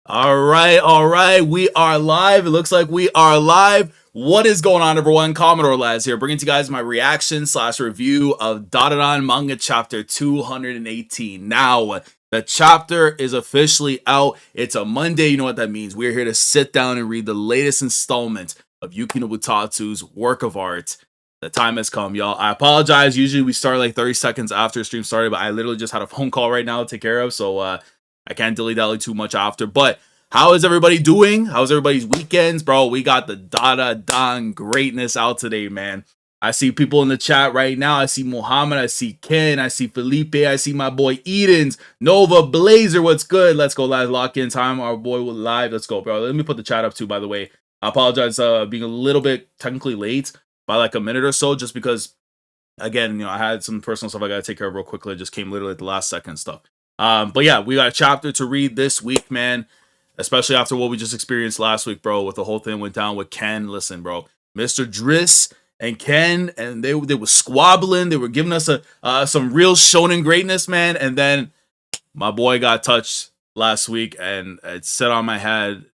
All right. We are live. It looks like we are live. What is going on, everyone? Commodore Lads here, bringing to you guys my reaction slash review of Dandadan manga chapter 218. Now, the chapter is officially out. It's a Monday. You know what that means. We're here to sit down and read the latest installment of Yuki Nobutatsu's work of art. The time has come, y'all. I apologize. Usually we start like 30 seconds after the stream started, but I literally just had a phone call right now to take care of, so I can't dilly-dally too much after. But how is everybody doing? How's everybody's weekends? Bro, we got the Dandadan greatness out today, man. I see people in the chat right now. I see Muhammad. I see Ken. I see Felipe. I see my boy Edens. Nova Blazer, what's good? Let's go, lads. Lock in time. Our boy will live. Let's go, bro. Let me put the chat up too, by the way. I apologize being a little bit technically late by like a minute or so, just because, again, you know, I had some personal stuff I got to take care of real quickly. It just came literally at the last second stuff. But yeah, we got a chapter to read this week, man. Especially after what we just experienced last week, bro, with the whole thing went down with Ken. Listen, bro, Mr. Dris and Ken, and they were squabbling. They were giving us some real shonen greatness, man. And then my boy got touched last week, and it sat on my head.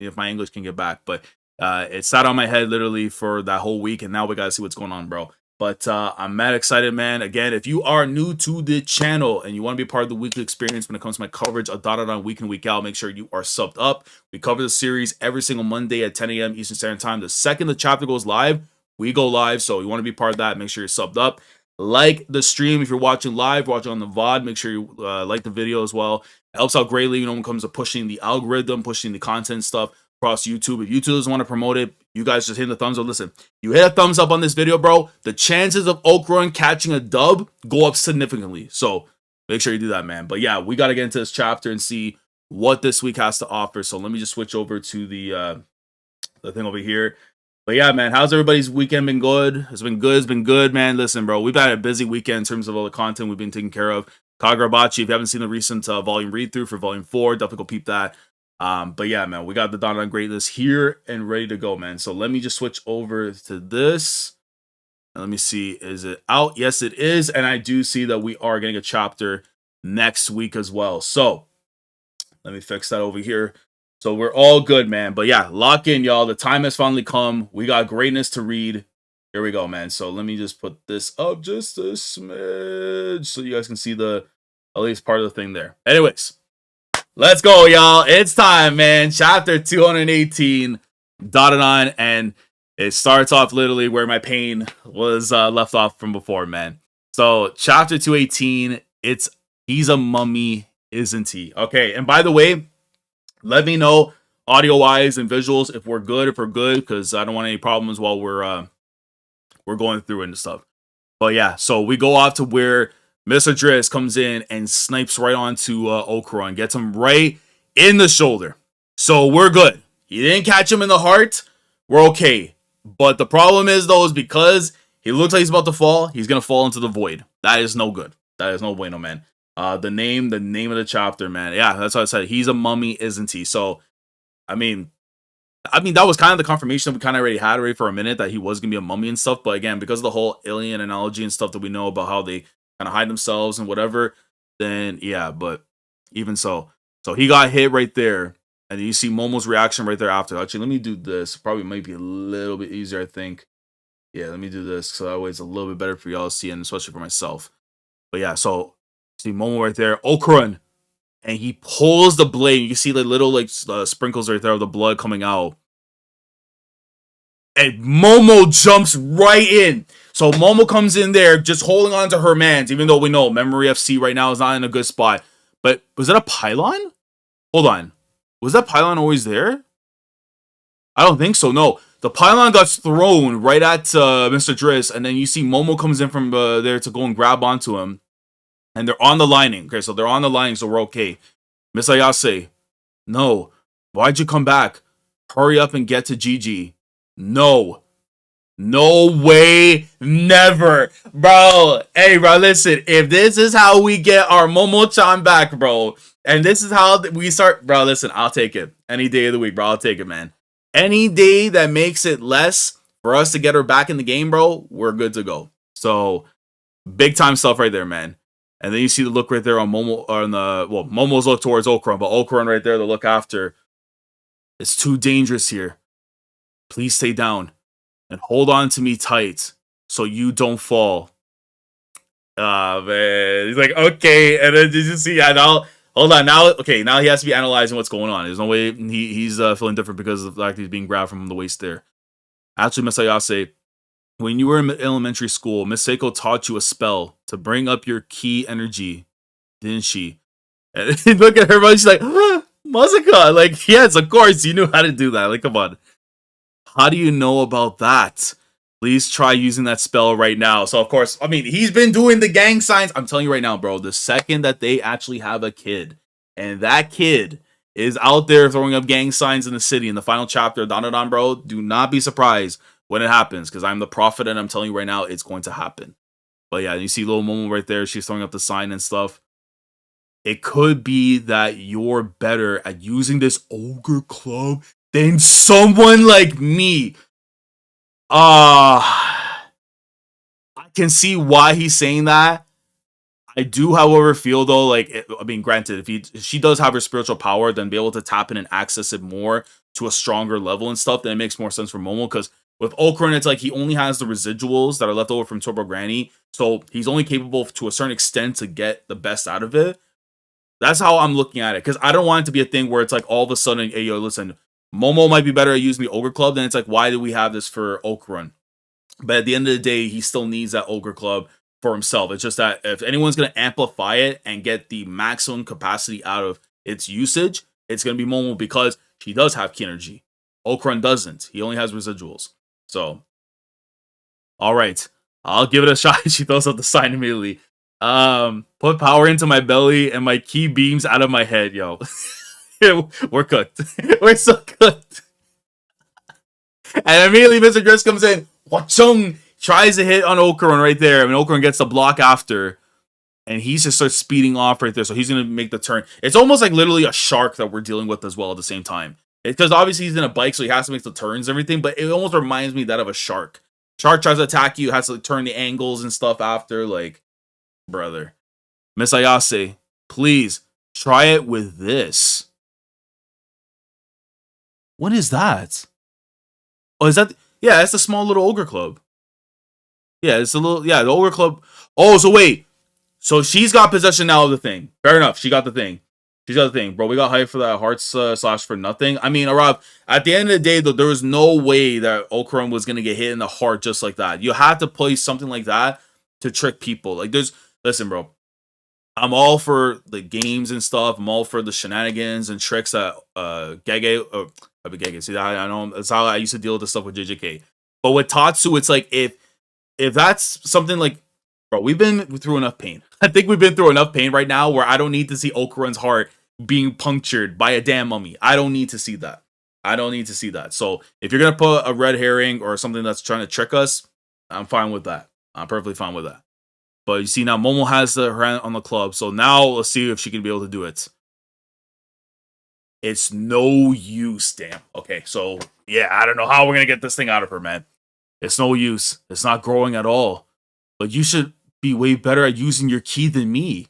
If my English can get back, but it sat on my head literally for that whole week, and now we gotta see what's going on, bro. But I'm mad excited, man. Again, if you are new to the channel and you want to be part of the weekly experience when it comes to my coverage of Dandadan week in, week out, make sure you are subbed up. We cover the series every single Monday at 10 a.m. Eastern Standard Time. The second the chapter goes live, we go live. So you want to be part of that, make sure you're subbed up. Like the stream if you're watching live, watching on the VOD. Make sure you like the video as well. It helps out greatly, you know, when it comes to pushing the algorithm, pushing the content stuff across YouTube. If YouTube doesn't want to promote it, you guys just hit the thumbs up. Listen, you hit a thumbs up on this video, bro, the chances of Okarun catching a dub go up significantly. So make sure you do that, man. But yeah, we got to get into this chapter and see what this week has to offer. So let me just switch over to the thing over here. But yeah, man, how's everybody's weekend been good? It's been good. It's been good, man. Listen, bro, we've had a busy weekend in terms of all the content we've been taking care of. Kagurabachi, if you haven't seen the recent volume read-through for volume 4, definitely go peep that. But yeah, man, we got the Dandadan greatness here and ready to go, man. So let me just switch over to this. And let me see, is it out? Yes, it is. And I do see that we are getting a chapter next week as well. So let me fix that over here. So we're all good, man. But yeah, lock in, y'all. The time has finally come. We got greatness to read. Here we go, man. So let me just put this up just a smidge so you guys can see the at least part of the thing there. Anyways, let's go, y'all. It's time, man. Chapter 218, Dandadan, and it starts off literally where my pain was left off from before, man. So chapter 218, it's he's a mummy, isn't he? Okay, and by the way, let me know audio-wise and visuals if we're good, because I don't want any problems while we're going through and stuff. But yeah, so we go off to where Mr. Dris comes in and snipes right onto Okarun, gets him right in the shoulder. So we're good. He didn't catch him in the heart. We're okay. But the problem is, though, is because he looks like he's about to fall, he's going to fall into the void. That is no good. That is no bueno, man. The name of the chapter, man. Yeah, that's what I said. He's a mummy, isn't he? So, I mean, that was kind of the confirmation that we kind of already had for a minute that he was going to be a mummy and stuff. But again, because of the whole alien analogy and stuff that we know about how they kind of hide themselves and whatever, then yeah, but even so he got hit right there, and you see Momo's reaction right there after. Actually, let me do this. Probably might be a little bit easier, I think. Yeah, let me do this so that way it's a little bit better for y'all to see, and especially for myself. But yeah, so see Momo right there, Okarun, and he pulls the blade. You can see the little like sprinkles right there of the blood coming out. And Momo jumps right in. So Momo comes in there just holding on to her mans, even though we know Memory FC right now is not in a good spot. But was that a pylon? Hold on. Was that pylon always there? I don't think so. No. The pylon got thrown right at Mr. Dris, and then you see Momo comes in from there to go and grab onto him. And they're on the lining. Okay, so they're on the lining, so we're okay. Miss Ayase, no. Why'd you come back? Hurry up and get to Gigi. No. No way. Never. Bro. Hey, bro, listen. If this is how we get our Momo-chan back, bro, and this is how we start, bro, listen, I'll take it. Any day of the week, bro, I'll take it, man. Any day that makes it less for us to get her back in the game, bro, we're good to go. So, big time stuff right there, man. And then you see the look right there on Momo, or on the, well, Momo's look towards Okaran, but Okaran right there, the look after. It's too dangerous here. Please stay down and hold on to me tight so you don't fall. Ah, man. He's like, okay. And then did you see? Yeah, now, hold on. Now, okay, now he has to be analyzing what's going on. There's no way he's feeling different because of the fact he's being grabbed from the waist there. Actually, Miss Ayase, when you were in elementary school, Miss Seiko taught you a spell to bring up your ki energy, didn't she? And look at her, she's like, Masaka. Like, yes, of course, you knew how to do that. Like, come on. How do you know about that? Please try using that spell right now. So, of course, I mean, he's been doing the gang signs. I'm telling you right now, bro, the second that they actually have a kid, and that kid is out there throwing up gang signs in the city in the final chapter of Dandadan, bro, do not be surprised when it happens, because I'm the prophet, and I'm telling you right now, it's going to happen. But yeah, you see little Momo right there. She's throwing up the sign and stuff. It could be that you're better at using this ogre club than someone like me. I can see why he's saying that. I do, however, feel though, like, I mean, granted, if she does have her spiritual power, then be able to tap in and access it more to a stronger level and stuff, then it makes more sense for Momo. Because with Okaran, it's like he only has the residuals that are left over from Turbo Granny, so he's only capable to a certain extent to get the best out of it. That's how I'm looking at it, because I don't want it to be a thing where it's like all of a sudden, hey, yo, listen, Momo might be better at using the Ogre Club, then it's like, why do we have this for Okaran? But at the end of the day, he still needs that Ogre Club for himself. It's just that if anyone's going to amplify it and get the maximum capacity out of its usage, it's going to be Momo, because she does have ki energy. Okaran doesn't. He only has residuals. So, all right. I'll give it a shot. She throws out the sign immediately. Put power into my belly and my ki beams out of my head, yo. We're cooked. We're so cooked. And immediately Mr. Dris comes in. Wachung tries to hit on Okaran right there. I mean, Okaran gets the block after. And he just starts speeding off right there. So he's going to make the turn. It's almost like literally a shark that we're dealing with as well at the same time. Because obviously he's in a bike, so he has to make the turns and everything. But it almost reminds me that of a shark. Shark tries to attack you, has to turn the angles and stuff after. Like, brother. Miss Ayase, please try it with this. What is that? Oh, is that? Yeah, it's a small little ogre club. Yeah, it's a little. Yeah, the ogre club. Oh, so wait. So she's got possession now of the thing. Fair enough. She got the thing. She's got the thing. Bro, we got hyped for that hearts slash for nothing. I mean, Arab, at the end of the day, though, there was no way that Okaran was going to get hit in the heart just like that. You have to play something like that to trick people. Like, listen, bro. I'm all for the games and stuff. I'm all for the shenanigans and tricks that Gege. See, I know that's how I used to deal with the stuff with JJK. But with Tatsu, it's like if that's something like, bro, we've been through enough pain. I think we've been through enough pain right now where I don't need to see Okaran's heart being punctured by a damn mummy. I don't need to see that. I don't need to see that. So if you're gonna put a red herring or something that's trying to trick us, I'm fine with that. I'm perfectly fine with that. But you see now Momo has her hand on the club. So now let's see if she can be able to do it. It's no use, damn. Okay, so yeah, I don't know how we're gonna get this thing out of her, man. It's no use. It's not growing at all. But you should be way better at using your ki than me.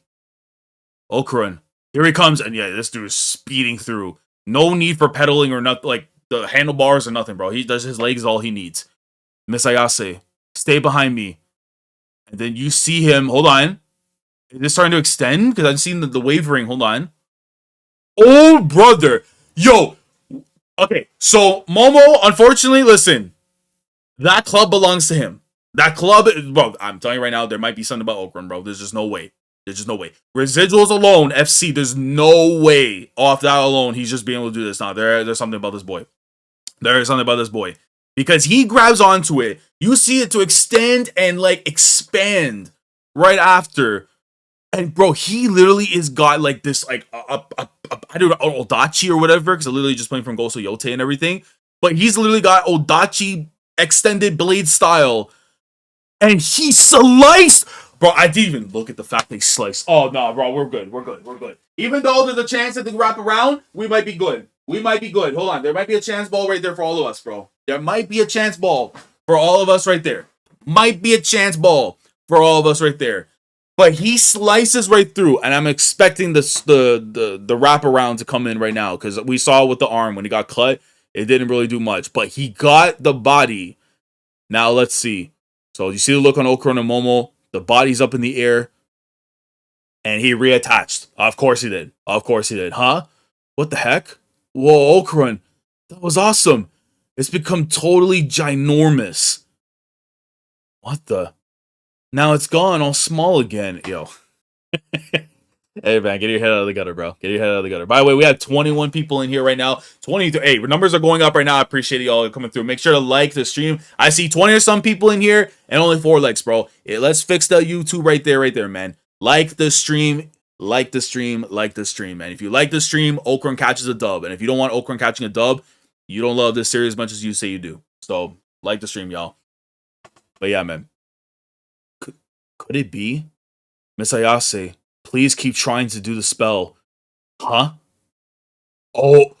Okaran, here he comes. And yeah, this dude is speeding through. No need for pedaling or nothing. Like, the handlebars or nothing, bro. He does his legs, all he needs. Miss Ayase, stay behind me. And then you see him. Hold on. Is this starting to extend? Because I've seen the wavering. Hold on. Oh, brother. Yo. Okay, so Momo, unfortunately, listen. That club belongs to him. That club, bro, I'm telling you right now, there might be something about Okaran, bro. There's just no way. There's just no way. Residuals alone, FC, there's no way off that alone he's just being able to do this. Now, there's something about this boy. There is something about this boy. Because he grabs onto it. You see it to extend and, like, expand right after. And, bro, he literally is got, like, this, like, I don't know, Odachi or whatever, because I'm literally just playing from Goso Yote and everything. But he's literally got Odachi extended blade style. And he sliced. Bro, I didn't even look at the fact they sliced. Oh, no, bro, we're good. We're good. We're good. Even though there's a chance that they wrap around, we might be good. We might be good. Hold on. There might be a chance ball right there for all of us, bro. There might be a chance ball for all of us right there. Might be a chance ball for all of us right there. But he slices right through, and I'm expecting this the wraparound to come in right now because we saw with the arm when he got cut, it didn't really do much. But he got the body. Now let's see. So you see the look on Okaran and Momo. The body's up in the air, and he reattached. Of course he did. Of course he did. Huh? What the heck? Whoa, Okaran, that was awesome. It's become totally ginormous. What the? Now it's gone all small again. Yo. Hey, man, get your head out of the gutter, bro. Get your head out of the gutter. By the way, we have 21 people in here right now. 23. Hey, numbers are going up right now. I appreciate y'all coming through. Make sure to like the stream. I see 20 or some people in here and only 4 likes, bro. Let's fix the YouTube right there, man. Like the stream. Like the stream. Like the stream, man. If you like the stream, Okaran catches a dub. And if you don't want Okaran catching a dub, you don't love this series as much as you say you do. So, like the stream, y'all. But yeah, man. Could it be? Miss Ayase, please keep trying to do the spell. Huh? Oh,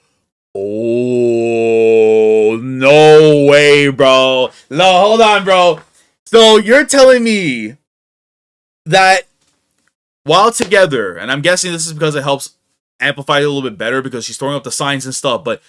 no way, bro. No, hold on, bro. So you're telling me that while together, and I'm guessing this is because it helps amplify it a little bit better because she's throwing up the signs and stuff, but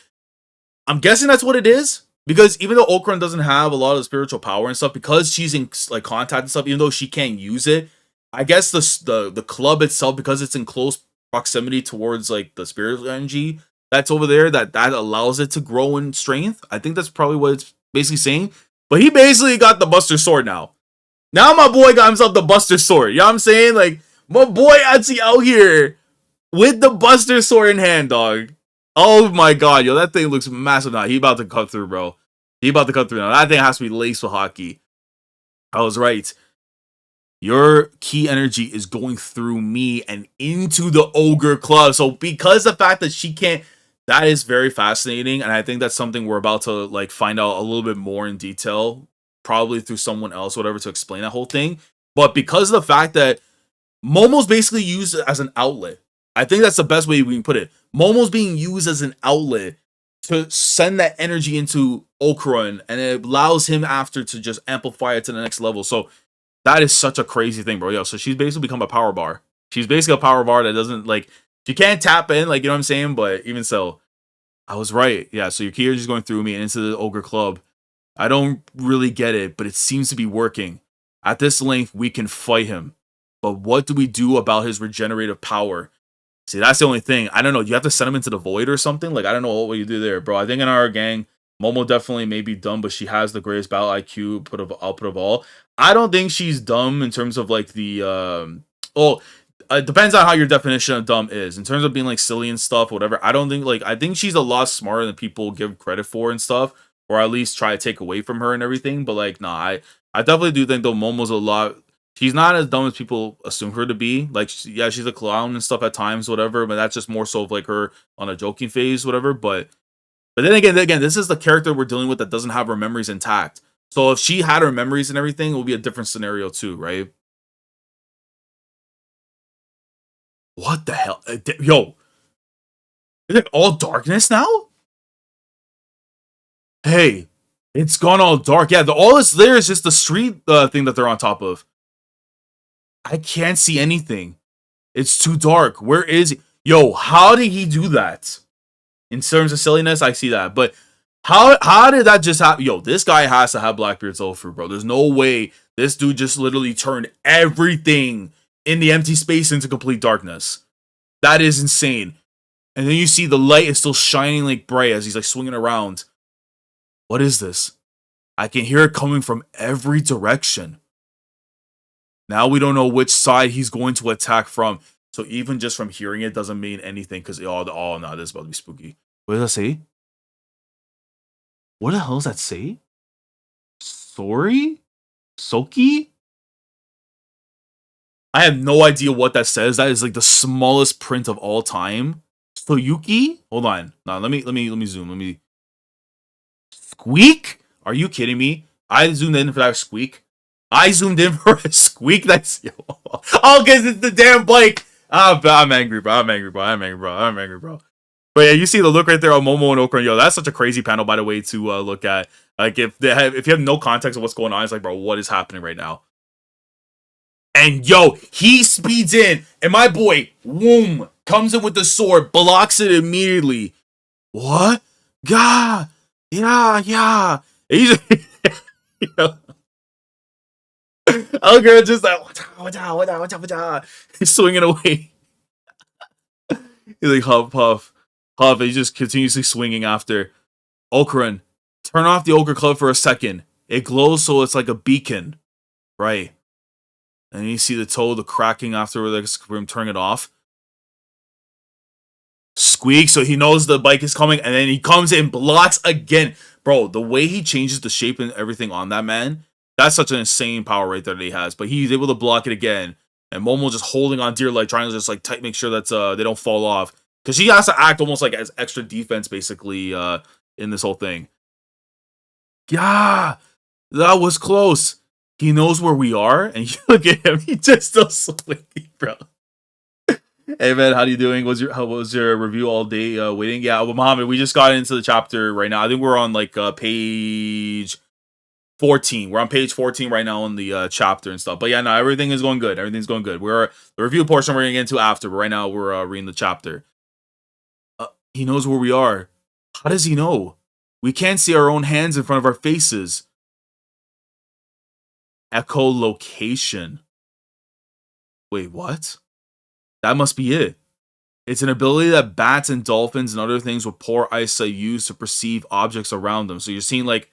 I'm guessing that's what it is. Because even though Okaran doesn't have a lot of the spiritual power and stuff, because she's in like contact and stuff, even though she can't use it, I guess the club itself, because it's in close proximity towards like the spiritual energy that's over there, that allows it to grow in strength. I think that's probably what it's basically saying. But he basically got the Buster Sword now. Now my boy got himself the Buster Sword. You know what I'm saying? Like, my boy Atsi out here with the Buster Sword in hand, dog. Oh my god, yo, that thing looks massive now. He about to cut through, bro. He about to cut through now. That thing has to be laced with hockey. I was right. Your key energy is going through me and into the Ogre Club. So because the fact that she can't, that is very fascinating. And I think that's something we're about to like find out a little bit more in detail, probably through someone else, whatever, to explain that whole thing. But because of the fact that Momo's basically used as an outlet, I think that's the best way we can put it. Momo's being used as an outlet to send that energy into Okaran, and it allows him after to just amplify it to the next level. So that is such a crazy thing, bro. Yo, so she's basically become a power bar. She's basically a power bar that doesn't, like, she can't tap in, like, you know what I'm saying? But even so, I was right. Yeah, so your key energy is going through me and into the Ogre Club. I don't really get it, but it seems to be working. At this length, we can fight him. But what do we do about his regenerative power? See, that's the only thing. I don't know. You have to send him into the void or something? Like, I don't know what you do there, bro. I think in our gang, Momo definitely may be dumb, but she has the greatest battle IQ output of all. I don't think she's dumb in terms of, like, the... it depends on how your definition of dumb is. In terms of being, like, silly and stuff, whatever, I don't think, like... I think she's a lot smarter than people give credit for and stuff, or at least try to take away from her and everything. But, like, nah, I definitely do think, though, Momo's a lot... She's not as dumb as people assume her to be. Like, yeah, she's a clown and stuff at times, whatever, but that's just more so of, like, her on a joking phase, whatever. But then again, this is the character we're dealing with that doesn't have her memories intact. So if she had her memories and everything, it would be a different scenario too, right? What the hell? Yo, is it all darkness now? Hey, it's gone all dark. Yeah, all that's there is just the street thing that they're on top of. I can't see anything. It's too dark. Where is he? Yo, how did he do that? In terms of silliness, I see that. But how did that just happen? Yo, this guy has to have Blackbeard's soul fruit, bro. There's no way this dude just literally turned everything in the empty space into complete darkness. That is insane. And then you see the light is still shining like bright as he's like swinging around. What is this? I can hear it coming from every direction. Now we don't know which side he's going to attack from. So even just from hearing it doesn't mean anything because, oh, no, this is about to be spooky. What does that say? What the hell does that say? Sorry? Soki? I have no idea what that says. That is like the smallest print of all time. Soyuki? Hold on. No, let me zoom. Let me... Squeak? Are you kidding me? I zoomed in for that squeak. I zoomed in for a squeak. That's... Oh, because it's the damn bike. I'm angry, bro. I'm angry, bro. But yeah, you see the look right there on Momo and Okaran. Yo, that's such a crazy panel, by the way, to look at. Like, if you have no context of what's going on, it's like, bro, what is happening right now? And yo, he speeds in, and my boy, whoom, comes in with the sword, blocks it immediately. What? God, yeah. He's oh girl, just like he's swinging away. He's like huff, and he's just continuously swinging after. Okaran, turn off the Ogre Club for a second. It glows so it's like a beacon. Right. And you see the toe, the cracking after like him turning it off. Squeak, so he knows the bike is coming, and then he comes in, blocks again. Bro, the way he changes the shape and everything on that man, that's such an insane power right there that he has. But he's able to block it again. And Momo just holding on dear life, trying to just like make sure that they don't fall off. Because he has to act almost like as extra defense, basically, in this whole thing. Yeah, that was close. He knows where we are, and you look at him, he just still swinging, bro. Hey man, how you doing? How was your review all day waiting? Yeah, well, Mohammed, we just got into the chapter right now. I think we're on like page 14. We're on page 14 right now on the chapter and stuff. But yeah, no, everything is going good. Everything's going good. We're the review portion we're gonna get into after, but right now we're reading the chapter. He knows where we are. How does he know? We can't see our own hands in front of our faces. Echolocation. Wait, what? That must be it. It's an ability that bats and dolphins and other things with poor eyesight use to perceive objects around them. So you're seeing like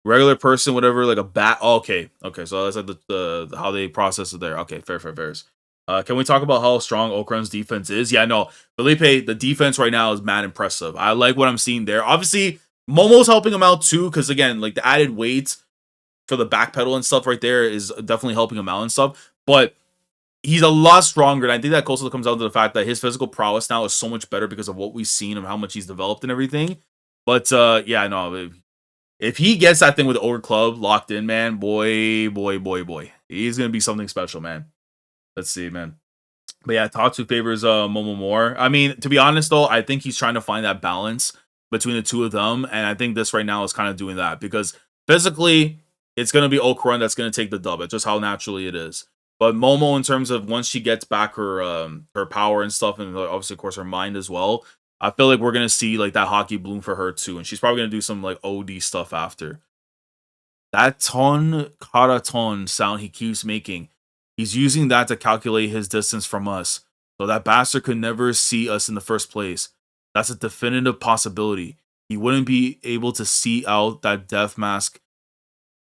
regular person, whatever, like a bat. Oh, okay, so that's like the how they process it there. Okay, fair. Can we talk about how strong Okaran's defense is? Yeah, no, Felipe, the defense right now is mad impressive. I like what I'm seeing there. Obviously, Momo's helping him out too, because again, like the added weight for the back pedal and stuff right there is definitely helping him out and stuff. But he's a lot stronger, and I think that also comes down to the fact that his physical prowess now is so much better because of what we've seen and how much he's developed and everything. But yeah, no, if he gets that thing with the Ogre Club locked in, man, boy, he's gonna be something special, man. Let's see, man. But yeah, Tatsu favors Momo more. I mean, to be honest though, I think he's trying to find that balance between the two of them, and I think this right now is kind of doing that because physically, it's gonna be Okaran that's gonna take the dub. It's just how naturally it is. But Momo, in terms of once she gets back her her power and stuff, and obviously, of course, her mind as well, I feel like we're gonna see like that hockey bloom for her too, and she's probably gonna do some like OD stuff after. That ton karaton sound he keeps making, he's using that to calculate his distance from us, so that bastard could never see us in the first place. That's a definitive possibility. He wouldn't be able to see out that death mask.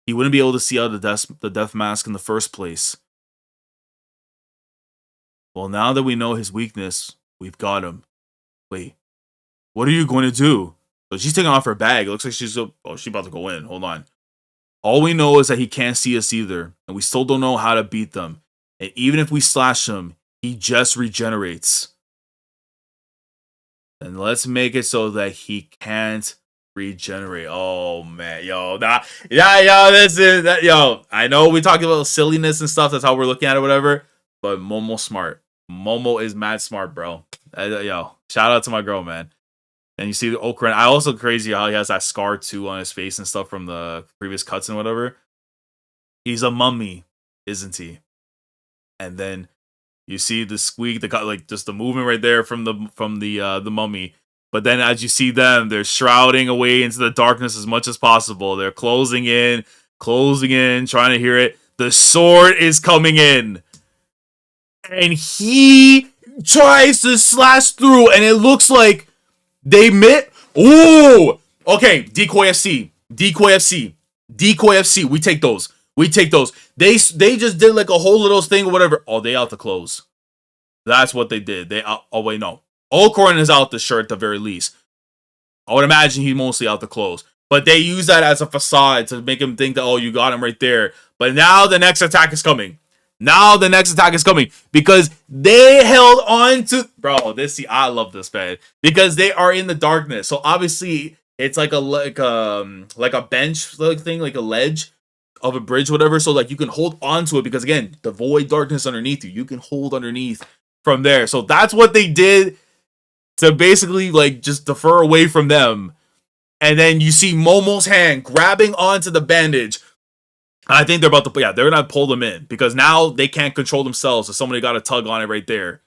He wouldn't be able to see out the death mask in the first place. Well, now that we know his weakness, we've got him. Wait, what are you going to do? So she's taking off her bag. It looks like she's about to go in. Hold on. All we know is that he can't see us either, and we still don't know how to beat them. And even if we slash him, he just regenerates. And let's make it so that he can't regenerate. Oh man, yo, this is that, yo. I know we talked about silliness and stuff. That's how we're looking at it, whatever. But Momo's smart. Momo is mad smart, bro. Yo, shout out to my girl, man. And you see the Okaran. I also crazy how he has that scar too on his face and stuff from the previous cuts and whatever. He's a mummy, isn't he? And then you see the squeak, like just the movement right there from the mummy. But then as you see them, they're shrouding away into the darkness as much as possible. They're closing in, trying to hear it. The sword is coming in. And he tries to slash through, and it looks like they met. Ooh! Okay, Decoy FC. We take those. They just did like a whole little thing or whatever. Oh, they out the clothes. That's what they did. Oh, wait, no. Okaran is out the shirt at the very least. I would imagine he's mostly out the clothes. But they use that as a facade to make him think that, oh, you got him right there. But now the next attack is coming. Because they held on to, bro. I love this, man, because they are in the darkness. So obviously it's like a bench like thing, like a ledge of a bridge, whatever. So like you can hold on to it because again, the void darkness underneath you can hold underneath from there. So that's what they did to basically like just defer away from them. And then you see Momo's hand grabbing onto the bandage. I think they're about to, yeah, they're gonna pull them in because now they can't control themselves. So somebody got to tug on it right there.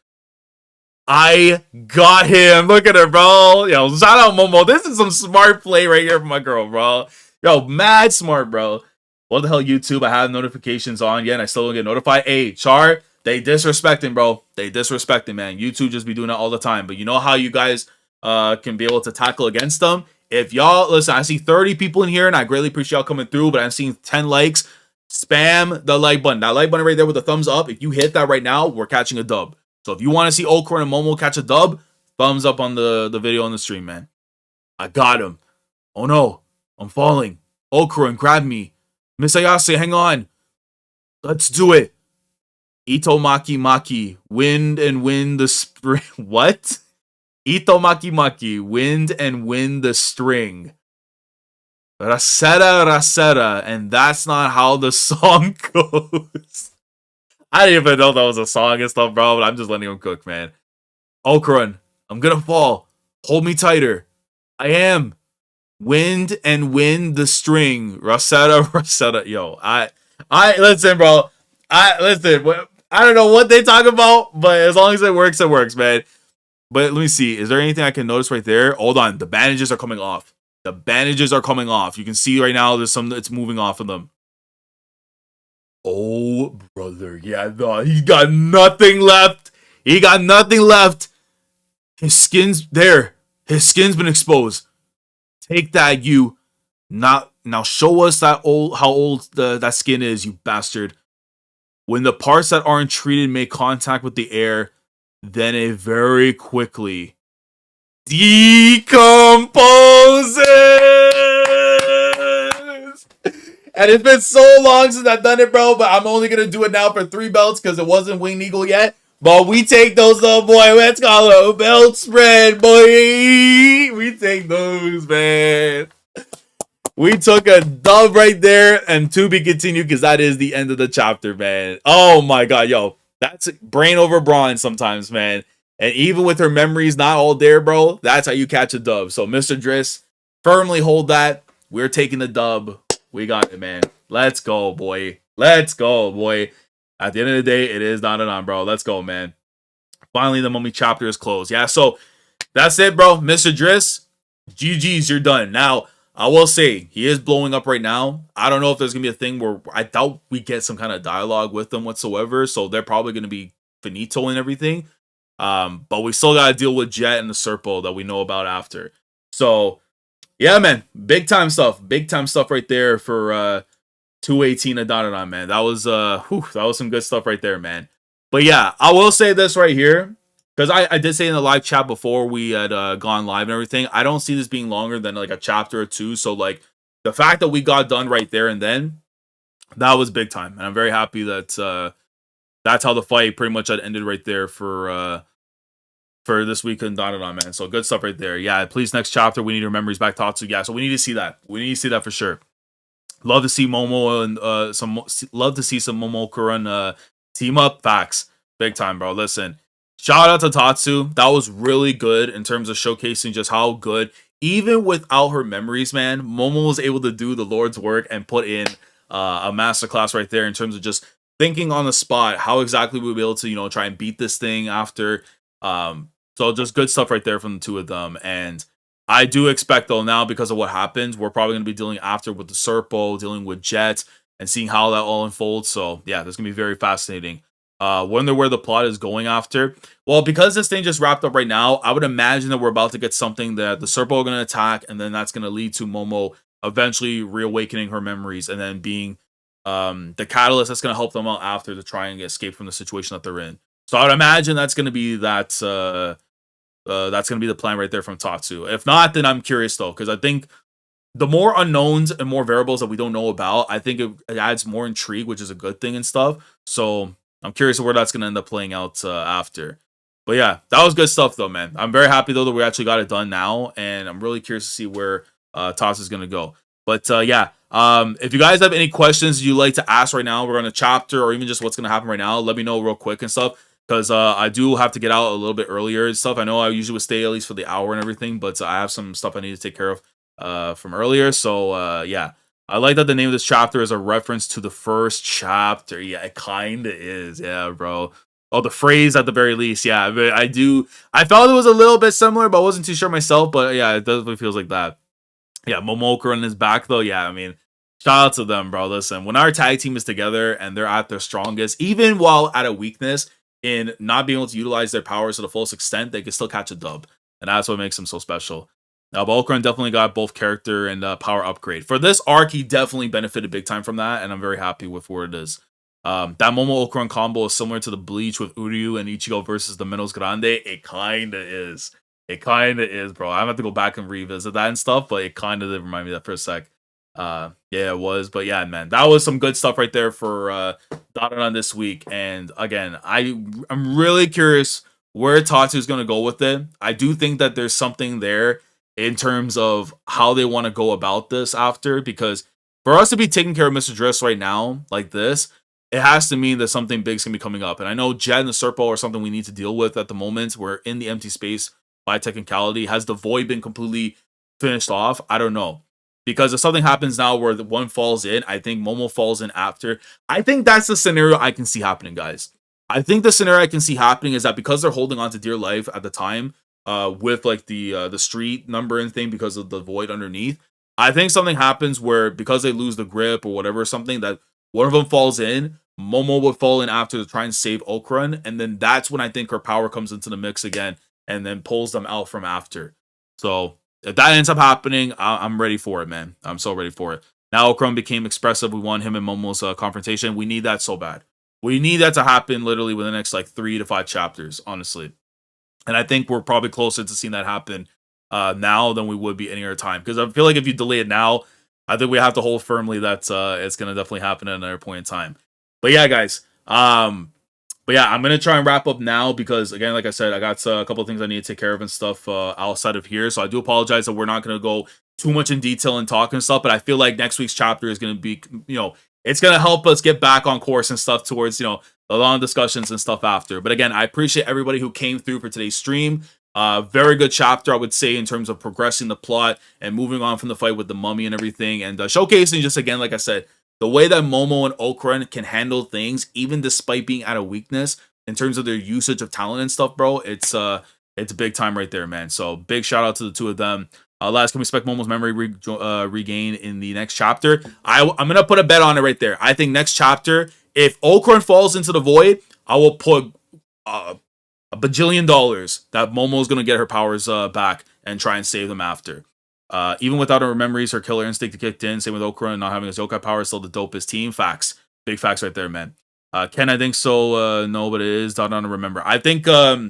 I got him. Look at her, bro. Yo, shout out Momo. This is some smart play right here from my girl, bro. Yo, mad smart, bro. What the hell, YouTube? I have notifications on yet, and I still don't get notified. Hey, Char, they disrespecting, bro. They disrespecting, man. YouTube just be doing that all the time. But you know how you guys can be able to tackle against them? If y'all, listen, I see 30 people in here, and I greatly appreciate y'all coming through, but I'm seeing 10 likes. Spam the like button. That like button right there with the thumbs up. If you hit that right now, we're catching a dub. So if you want to see Okra and Momo catch a dub, thumbs up on the video on the stream, man. I got him. Oh no, I'm falling. Okra and grab me. Miss Ayase, hang on. Let's do it. Ito Maki Maki, wind and win the spring. What? Ito Maki Maki, wind and win the string. Rasera, rasera, and that's not how the song goes. I didn't even know that was a song and stuff, bro, but I'm just letting him cook, man. Okran, I'm gonna fall. Hold me tighter. I am. Wind and win the string. Rasera, rasera. Yo, I listen, bro. Listen. I don't know what they talk about, but as long as it works, man. But let me see. Is there anything I can notice right there? Hold on. The bandages are coming off. The bandages are coming off. You can see right now there's some that's moving off of them. Oh, brother. Yeah, no, he got nothing left. He got nothing left. His skin's there. His skin's been exposed. Take that, you. Now show us that how old that skin is, you bastard. When the parts that aren't treated make contact with the air, then it very quickly decomposes. And it's been so long since I've done it, bro, but I'm only going to do it now for 3 belts because it wasn't Winged Eagle yet. But we take those, little boy. Let's call it a belt spread, boy. We take those, man. We took a dub right there, and to be continued because that is the end of the chapter, man. Oh, my God, yo. That's brain over brawn sometimes, man. And even with her memories not all there, bro, that's how you catch a dub. So, Mr. Dris, firmly hold that. We're taking the dub. We got it, man. Let's go, boy. Let's go, boy. At the end of the day, it is Dandadan, bro. Let's go, man. Finally, the Mummy chapter is closed. Yeah, so that's it, bro. Mr. Dris, GG's, you're done. Now, I will say, he is blowing up right now. I don't know if there's going to be a thing where I doubt we get some kind of dialogue with them whatsoever. So they're probably going to be finito and everything. But we still got to deal with Jet and the Serpo that we know about after. So, yeah, man. Big time stuff. Big time stuff right there for 218 of Dandadan, man. That was some good stuff right there, man. But yeah, I will say this right here. Because I did say in the live chat before we had gone live and everything, I don't see this being longer than like a chapter or 2. So like the fact that we got done right there and then, that was big time. And I'm very happy that that's how the fight pretty much had ended right there for this week in Dandadan, man. So good stuff right there. Yeah, please next chapter we need our memories back Tatsu. Yeah, so we need to see that. We need to see that for sure. Love to see Momo and love to see some MOMOKARUN team up. Facts. Big time, bro. Listen. Shout out to Tatsu. That was really good in terms of showcasing just how good, even without her memories, man, Momo was able to do the Lord's work and put in a masterclass right there in terms of just thinking on the spot how exactly we'll be able to, try and beat this thing after. So just good stuff right there from the two of them. And I do expect, though, now because of what happens, we're probably going to be dealing after with the Serpo, dealing with Jet, and seeing how that all unfolds. So, yeah, this is going to be very fascinating. Wonder where the plot is going after. Well, because this thing just wrapped up right now, I would imagine that we're about to get something that the Serpo are going to attack, and then that's going to lead to Momo eventually reawakening her memories, and then being the catalyst that's going to help them out after to try and escape from the situation that they're in. So I would imagine that's going to be that's going to be the plan right there from Tatsu. If not, then I'm curious though, because I think the more unknowns and more variables that we don't know about, I think it adds more intrigue, which is a good thing and stuff. So I'm curious where that's going to end up playing out after. But yeah, that was good stuff though, man. I'm very happy though that we actually got it done now, and I'm really curious to see where Tatsu is going to go. But yeah, if you guys have any questions you'd like to ask right now, we're on a chapter or even just what's going to happen right now, let me know real quick and stuff. Because I do have to get out a little bit earlier and stuff. I know I usually would stay at least for the hour and everything, but I have some stuff I need to take care of from earlier. So yeah, I like that the name of this chapter is a reference to the first chapter. Yeah, it kind of is. Yeah, bro. Oh, the phrase at the very least. Yeah, but I do. I felt it was a little bit similar, but I wasn't too sure myself. But yeah, it definitely feels like that. Yeah, MOMOKARUN is back though. Yeah, I mean, shout out to them, bro. Listen, when our tag team is together and they're at their strongest, even while at a weakness in not being able to utilize their powers to the fullest extent, they can still catch a dub, and that's what makes them so special. Now, MOMOKARUN definitely got both character and power upgrade for this arc. He definitely benefited big time from that, and I'm very happy with where it is. That MOMOKARUN combo is similar to the Bleach with Uryu and Ichigo versus the Menos Grande. It kinda is. It kind of is, bro. I have to go back and revisit that and stuff, but it kind of did remind me of that for a sec. Yeah, it was. But yeah, man, that was some good stuff right there for Dandadan this week. And again, I'm really curious where Tatsu is going to go with it. I do think that there's something there in terms of how they want to go about this after, because for us to be taking care of Mr. Dris right now, like this, it has to mean that something big's going to be coming up. And I know Jet and the Serpo are something we need to deal with at the moment. We're in the empty space by technicality. Has the void been completely finished off? I don't know. Because if something happens now where the one falls in, I think Momo falls in after. I think that's the scenario I can see happening, guys. I think the scenario I can see happening is that because they're holding on to dear life at the time, with like the street number and thing because of the void underneath, I think something happens where because they lose the grip or whatever, something that one of them falls in, Momo would fall in after to try and save Okrun, and then that's when I think her power comes into the mix again and then pulls them out from after. So if that ends up happening, I'm ready for it, man. I'm so ready for it. Now Okrun became expressive. We won him and Momo's confrontation. We need that so bad. We need that to happen literally within the next like 3 to 5 chapters, honestly. And I think we're probably closer to seeing that happen now than we would be any other time. Because I feel like if you delay it now, I think we have to hold firmly that it's going to definitely happen at another point in time. But yeah, guys. But yeah, I'm going to try and wrap up now because, again, like I said, I got a couple of things I need to take care of and stuff outside of here. So I do apologize that we're not going to go too much in detail and talk and stuff. But I feel like next week's chapter is going to be, it's going to help us get back on course and stuff towards, the long discussions and stuff after. But again, I appreciate everybody who came through for today's stream. Very good chapter, I would say, in terms of progressing the plot and moving on from the fight with the mummy and everything. And showcasing, just again, like I said, the way that Momo and Okrun can handle things, even despite being at a weakness in terms of their usage of talent and stuff, bro, it's big time right there, man. So big shout out to the two of them. Last, can we expect Momo's memory regain in the next chapter? I'm gonna put a bet on it right there. I think next chapter, if Okrun falls into the void, I will put $1 bajillion that Momo's gonna get her powers back and try and save them after. Even without her memories, her killer instinct kicked in. Same with Okrun not having his yokai power, still the dopest team. Facts. Big facts right there, man. Ken, I think so. No, but it is. Don't remember. I think, but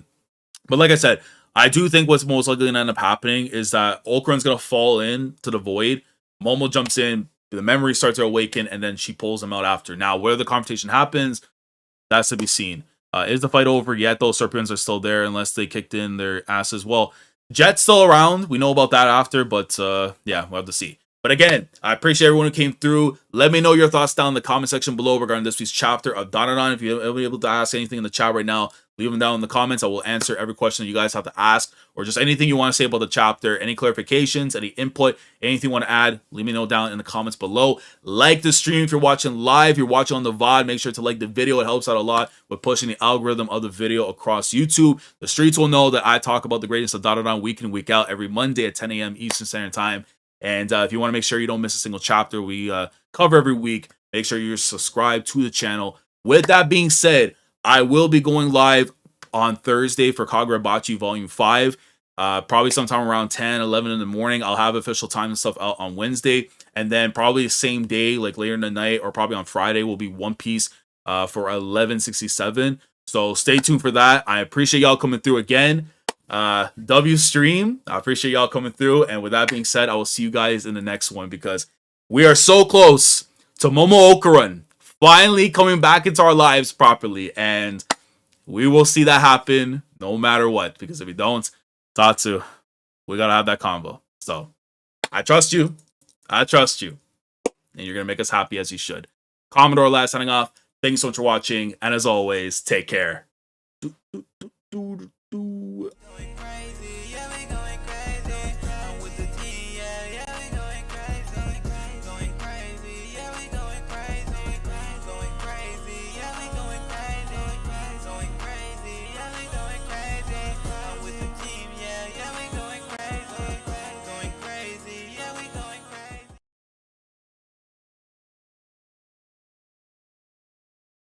like I said, I do think what's most likely going to end up happening is that Okrun's going to fall in to the void. Momo jumps in, the memory starts to awaken, and then she pulls him out after. Now, where the confrontation happens, that's to be seen. Is the fight over yet? Those Serpians are still there unless they kicked in their ass as well. Jet's still around. We know about that after, but yeah, we'll have to see. But again, I appreciate everyone who came through. Let me know your thoughts down in the comment section below regarding this week's chapter of Dandadan. If you're able to ask anything in the chat right now, leave them down in the comments. I will answer every question that you guys have to ask, or just anything you want to say about the chapter, any clarifications, any input, anything you want to add, leave me know down in the comments below. Like the stream if you're watching live. If you're watching on the VOD, make sure to like the video. It helps out a lot with pushing the algorithm of the video across YouTube. The streets will know that I talk about the greatness of Dandadan week in, week out, every Monday at 10 a.m. Eastern Standard Time. And if you want to make sure you don't miss a single chapter we cover every week, make sure you're subscribed to the channel. With that being said, I will be going live on Thursday for Kagurabachi Volume 5. Probably sometime around 10, 11 in the morning. I'll have official time and stuff out on Wednesday. And then probably the same day, like later in the night, or probably on Friday, will be One Piece for 1167. So stay tuned for that. I appreciate y'all coming through again. W stream. I appreciate y'all coming through. And with that being said, I will see you guys in the next one because we are so close to MOMOKARUN finally coming back into our lives properly. And we will see that happen no matter what. Because if we don't, Tatsu, we gotta have that combo. So I trust you. I trust you. And you're gonna make us happy as you should. Commodore last signing off. Thanks so much for watching. And as always, take care.